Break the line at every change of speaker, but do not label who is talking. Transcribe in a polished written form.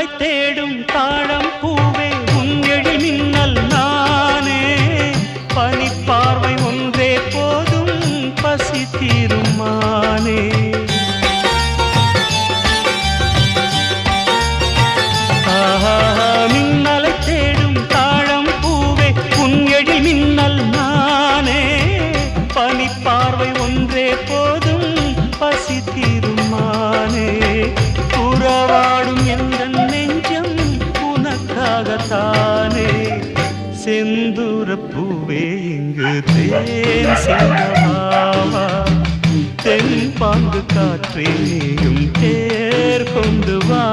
மின்னலை தேடும் தாழம் பூவே உன் எழில் மின்னல் நானே பனிப்பார்வை ஒன்றே போதும் பசி தீருமானே மின்னலை தேடும் தாழம் பூவே உன் எழில் மின்னல் நானே பனிப்பார்வை ஒன்றே போதும் பசி தீருமானே உறவாடும் எந்த நெஞ்சம் உனக்காகத்தானே செந்தூர பூவே இங்கு தேன் சிந்தமாவா தென் பாங்கு காற்றே நீயும் தேர் கொண்டு வா